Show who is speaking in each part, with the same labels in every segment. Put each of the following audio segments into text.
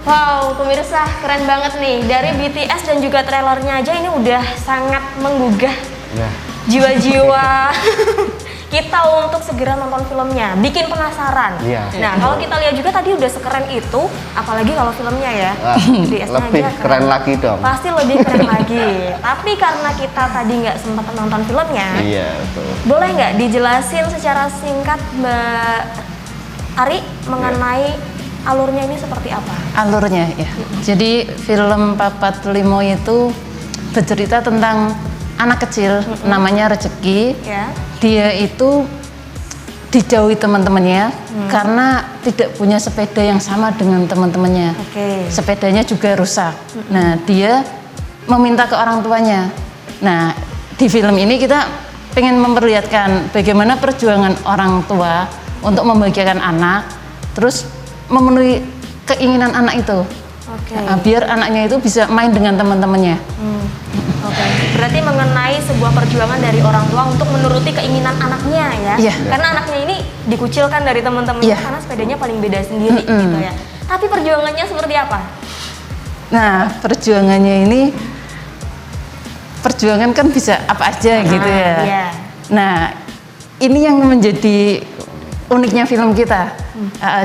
Speaker 1: Wow, pemirsa, keren banget nih. Dari BTS dan juga trailernya aja ini udah sangat menggugah jiwa-jiwa kita untuk segera nonton filmnya, bikin penasaran. Nah, kalau kita lihat juga tadi udah sekeren itu, apalagi kalau filmnya ya,
Speaker 2: lebih aja keren lagi dong.
Speaker 1: Pasti lebih keren lagi. Tapi karena kita tadi nggak sempat nonton filmnya,
Speaker 2: betul.
Speaker 1: Boleh nggak dijelasin secara singkat Mbak Ari mengenai alurnya ini seperti apa?
Speaker 3: Alurnya ya. Jadi film Papat Limo itu bercerita tentang anak kecil namanya Rezeki. Dia itu dijauhi teman-temannya karena tidak punya sepeda yang sama dengan teman-temannya. Sepedanya juga rusak. Nah, dia meminta ke orang tuanya. Nah, di film ini kita pengen memperlihatkan bagaimana perjuangan orang tua untuk membahagiakan anak, terus memenuhi keinginan anak itu. Nah, biar anaknya itu bisa main dengan teman-temannya.
Speaker 1: Berarti mengenai sebuah perjuangan dari orang tua untuk menuruti keinginan anaknya ya. Karena anaknya ini dikucilkan dari teman-temannya karena sepedanya paling beda sendiri gitu ya. Tapi perjuangannya seperti apa?
Speaker 3: Nah, perjuangan kan bisa apa aja gitu ya. Nah, ini yang menjadi uniknya film kita.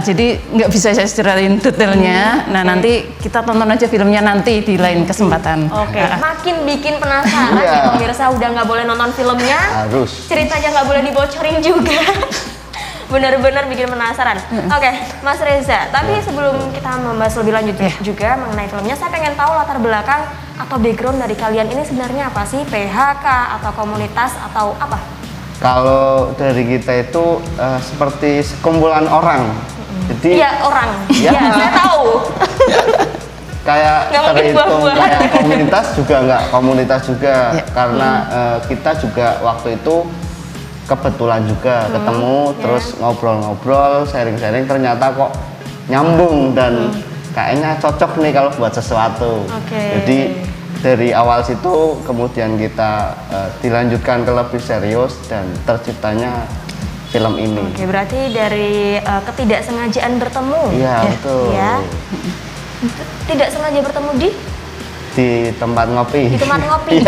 Speaker 3: Jadi nggak bisa saya ceritain detailnya. Nah, nanti kita tonton aja filmnya nanti di lain kesempatan.
Speaker 1: Makin bikin penasaran ya pemirsa, udah nggak boleh nonton filmnya, ceritanya nggak boleh dibocorin juga. Benar-benar bikin penasaran. Mas Reza, tapi sebelum kita membahas lebih lanjut juga mengenai filmnya, saya pengen tahu latar belakang atau background dari kalian ini sebenarnya apa sih? PHK atau komunitas atau apa?
Speaker 2: Kalau dari kita itu seperti sekumpulan orang. Jadi
Speaker 1: orang. Saya tahu.
Speaker 2: Kayak terhitung kayak komunitas juga nggak komunitas juga karena kita juga waktu itu kebetulan juga ketemu terus ngobrol-ngobrol, sharing-sharing, ternyata kok nyambung dan kayaknya cocok nih kalau buat sesuatu. Jadi dari awal situ kemudian kita dilanjutkan ke lebih serius dan terciptanya film ini.
Speaker 1: Berarti dari ketidaksengajaan bertemu.
Speaker 2: Betul.
Speaker 1: Tidak sengaja bertemu
Speaker 2: di tempat ngopi.
Speaker 1: Di tempat ngopi.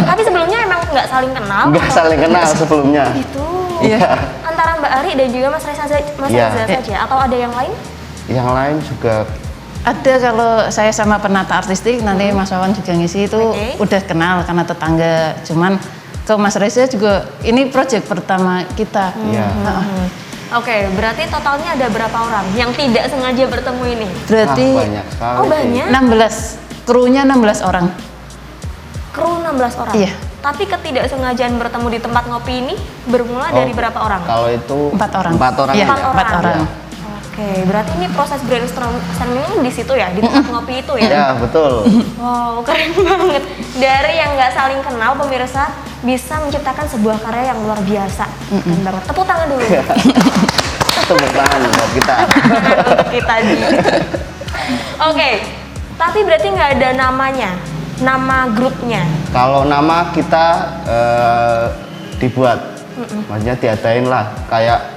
Speaker 1: Tapi sebelumnya emang nggak saling kenal?
Speaker 2: Nggak saling kenal sebelumnya.
Speaker 1: Gitu. Antara Mbak Ari dan juga Mas Reza saja atau ada yang lain? Yang
Speaker 2: lain juga
Speaker 3: ada. Kalau saya sama penata artistik, nanti Mas Wawan juga ngisi itu udah kenal karena tetangga. Cuman ke Mas Reza juga ini proyek pertama kita.
Speaker 1: Berarti totalnya ada berapa orang yang tidak sengaja bertemu ini?
Speaker 3: Berarti
Speaker 2: banyak sekali.
Speaker 1: Banyak?
Speaker 3: 16, krunya 16 orang.
Speaker 1: Kru 16 orang? Tapi ketidaksengajaan bertemu di tempat ngopi ini bermula dari berapa orang?
Speaker 2: Kalau itu
Speaker 3: 4 orang.
Speaker 2: 4 orang.
Speaker 3: 4 orang.
Speaker 1: Berarti ini proses brainstorming di situ ya, di tempat ngopi itu ya?
Speaker 2: Ya, betul.
Speaker 1: Wow, keren banget. Dari yang nggak saling kenal, pemirsa bisa menciptakan sebuah karya yang luar biasa. Keren banget. Tepuk tangan dulu.
Speaker 2: Tepuk tangan buat kita.
Speaker 1: Untuk kita tapi berarti nggak ada namanya, nama grupnya? Kalau
Speaker 2: nama kita dibuat, maksudnya diadain lah, kayak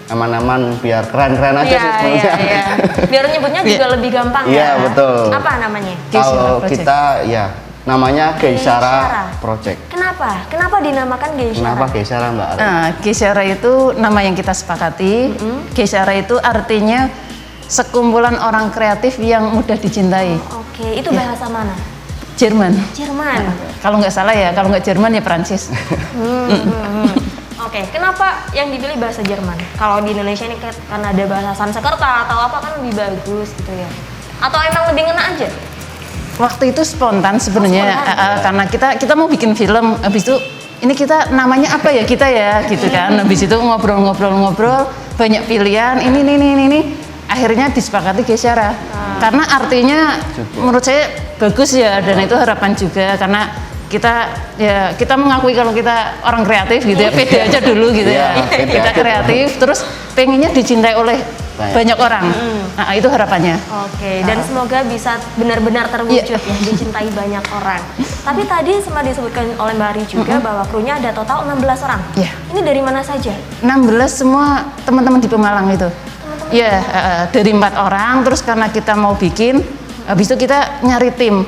Speaker 2: aman-aman biar keren-keren aja sih sebenarnya.
Speaker 1: Biar nyebutnya juga lebih gampang
Speaker 2: betul.
Speaker 1: Apa namanya?
Speaker 2: Kalau kita namanya Geisara Project.
Speaker 1: Kenapa dinamakan Geisara?
Speaker 2: Kenapa Geisara, Mbak Ari?
Speaker 3: Geisara itu nama yang kita sepakati. Geisara itu artinya sekumpulan orang kreatif yang mudah dicintai.
Speaker 1: Itu bahasa mana?
Speaker 3: Jerman. Kalau nggak salah ya, kalau nggak Jerman ya Perancis.
Speaker 1: Kenapa yang dipilih bahasa Jerman? Kalau di Indonesia ini karena ada bahasa Sanskerta atau apa kan lebih bagus gitu ya? Atau emang lebih ngena aja?
Speaker 3: Waktu itu spontan sebenarnya, karena kita mau bikin film, habis itu ini kita namanya apa ya kita ya gitu kan. Habis itu ngobrol-ngobrol, banyak pilihan, ini. Akhirnya disepakati Geisara. Karena artinya menurut saya bagus ya, dan itu harapan juga karena kita mengakui kalau kita orang kreatif gitu ya, pede aja dulu gitu ya. Kita kreatif, terus pengennya dicintai oleh banyak orang. Nah, itu harapannya.
Speaker 1: Dan semoga bisa benar-benar terwujud ya, dicintai banyak orang. Tapi tadi sempat disebutkan oleh Mbak Ari juga bahwa krunya ada total 16 orang. Ini dari mana saja?
Speaker 3: 16 semua teman-teman di Pemalang itu.
Speaker 1: Teman-teman
Speaker 3: Ya, dari 4 orang, terus karena kita mau bikin, habis itu kita nyari tim.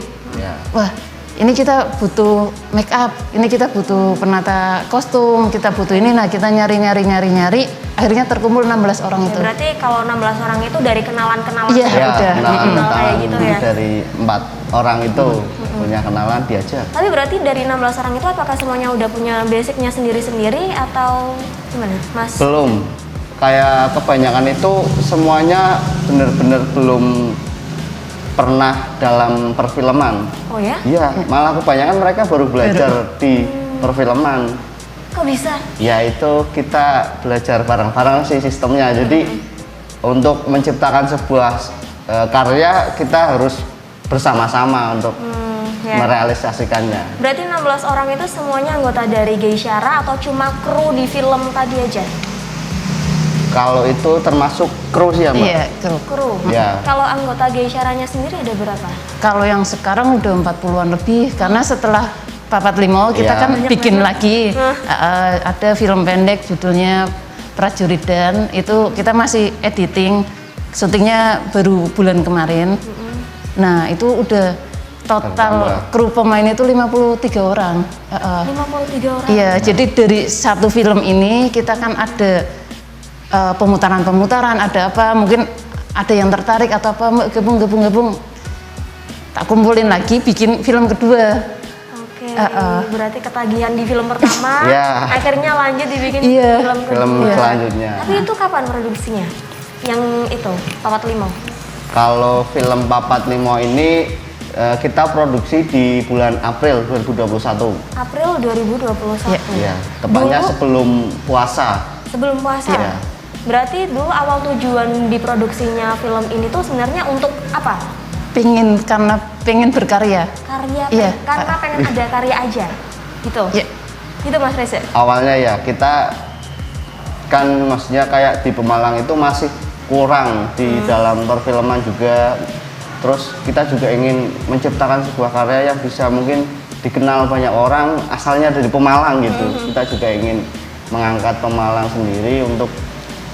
Speaker 3: Wah, ini kita butuh make up, ini kita butuh penata kostum, kita butuh ini. Nah, kita nyari, akhirnya terkumpul 16 orang itu.
Speaker 1: Berarti kalau 16 orang itu dari kenalan-kenalan.
Speaker 3: Iya, udah.
Speaker 2: Kenalan
Speaker 1: gitu ya.
Speaker 2: Dari 4 orang itu punya kenalan diajak.
Speaker 1: Tapi berarti dari 16 orang itu apakah semuanya udah punya basicnya sendiri-sendiri atau gimana, Mas?
Speaker 2: Belum. Kayak kebanyakan itu semuanya benar-benar belum pernah dalam perfilman.
Speaker 1: Oh ya?
Speaker 2: Iya, malah kebanyakan mereka baru belajar di perfilman.
Speaker 1: Kok bisa?
Speaker 2: Ya itu kita belajar bareng-bareng sih sistemnya. Jadi untuk menciptakan sebuah karya kita harus bersama-sama untuk merealisasikannya.
Speaker 1: Berarti 16 orang itu semuanya anggota dari Geysyara atau cuma kru di film tadi aja?
Speaker 2: Kalau itu termasuk kru sih ya Mbak?
Speaker 3: Iya,
Speaker 1: kru.
Speaker 2: Ya.
Speaker 1: Kalau anggota Geysyaranya sendiri ada berapa?
Speaker 3: Kalau yang sekarang udah 40-an lebih, karena setelah Papat Limo kita kan bikin lagi ada film pendek judulnya Prajurit Dan, itu kita masih editing, syutingnya baru bulan kemarin. Nah itu udah total kru pemain itu 53 orang.
Speaker 1: 53 orang?
Speaker 3: Iya, jadi dari satu film ini kita kan ada pemutaran, ada apa, mungkin ada yang tertarik atau apa, gabung, tak kumpulin lagi bikin film kedua.
Speaker 1: Oke, berarti ketagihan di film pertama, akhirnya lanjut dibikin film kedua.
Speaker 2: Film selanjutnya.
Speaker 1: Tapi itu kapan produksinya? Yang itu, Papat Limo?
Speaker 2: Kalau film Papat Limo ini kita produksi di bulan April 2021.
Speaker 1: April 2021?
Speaker 2: Iya, tepatnya sebelum puasa.
Speaker 1: Sebelum puasa?
Speaker 2: Iya.
Speaker 1: Berarti dulu awal tujuan diproduksinya film ini tuh sebenarnya untuk apa?
Speaker 3: Karena pengen berkarya.
Speaker 1: Karena pengen ada karya aja, gitu?
Speaker 3: Iya.
Speaker 1: Gitu Mas Reza?
Speaker 2: Awalnya ya kita kan maksudnya kayak di Pemalang itu masih kurang di dalam perfilman juga. Terus kita juga ingin menciptakan sebuah karya yang bisa mungkin dikenal banyak orang asalnya dari Pemalang gitu. Kita juga ingin mengangkat Pemalang sendiri untuk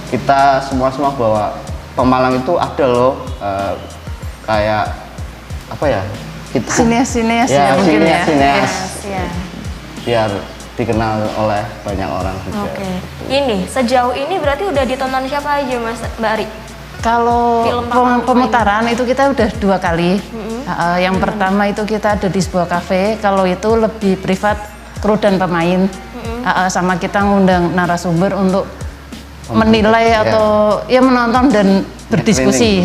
Speaker 2: kita semua bahwa Pemalang itu ada loh kayak apa ya, kita
Speaker 3: sineas ya mungkin ya.
Speaker 2: Sineas. Biar dikenal oleh banyak orang juga.
Speaker 1: Oke. Ini sejauh ini berarti udah ditonton siapa aja Mbak Ari?
Speaker 3: Kalau pemutaran itu kita udah 2 kali. Yang pertama itu kita ada di sebuah kafe. Kalau itu lebih privat, kru dan pemain. Sama kita ngundang narasumber untuk menilai atau menonton dan berdiskusi.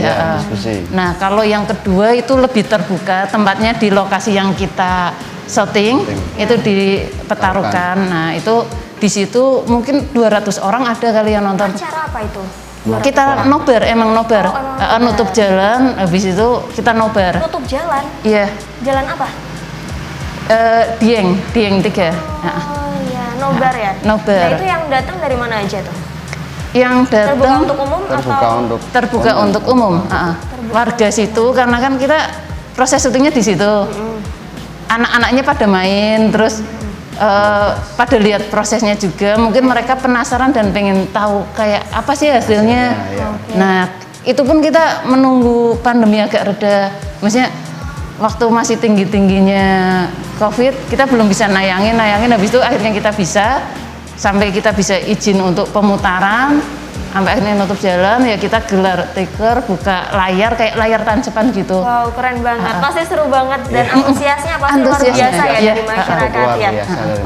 Speaker 3: Nah kalau yang kedua itu lebih terbuka, tempatnya di lokasi yang kita syuting, itu di Petarukan. Nah itu di situ mungkin 200 orang ada kali yang nonton.
Speaker 1: Acara apa itu?
Speaker 3: Kita nobar, nutup jalan, habis itu kita nobar.
Speaker 1: Nutup jalan?
Speaker 3: Iya.
Speaker 1: Jalan apa?
Speaker 3: Dieng 3.
Speaker 1: Oh iya, nobar ya?
Speaker 3: Nobar.
Speaker 1: Nah itu yang datang dari mana aja tuh?
Speaker 3: Yang datang
Speaker 1: terbuka untuk umum
Speaker 3: terbuka untuk umum. Warga situ, karena kan kita proses syutingnya di situ. Anak-anaknya pada main, terus pada lihat prosesnya juga, mungkin mereka penasaran dan pengen tahu kayak apa sih hasilnya. Nah itu pun kita menunggu pandemi agak reda, maksudnya waktu masih tinggi-tingginya COVID kita belum bisa nayangin, habis itu akhirnya kita bisa, sampai kita bisa izin untuk pemutaran, sampai akhirnya nutup jalan, ya kita gelar taker, buka layar kayak layar tancepan gitu.
Speaker 1: Wow, keren banget. Pasti seru banget dan antusiasnya pasti luar biasa ya dari masyarakat ya.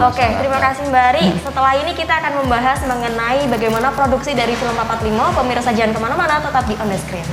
Speaker 1: Oke, terima kasih Mbak Ari. Setelah ini kita akan membahas mengenai bagaimana produksi dari film Papat Limo. Pemirsa jangan kemana-mana, tetap di On The Screen.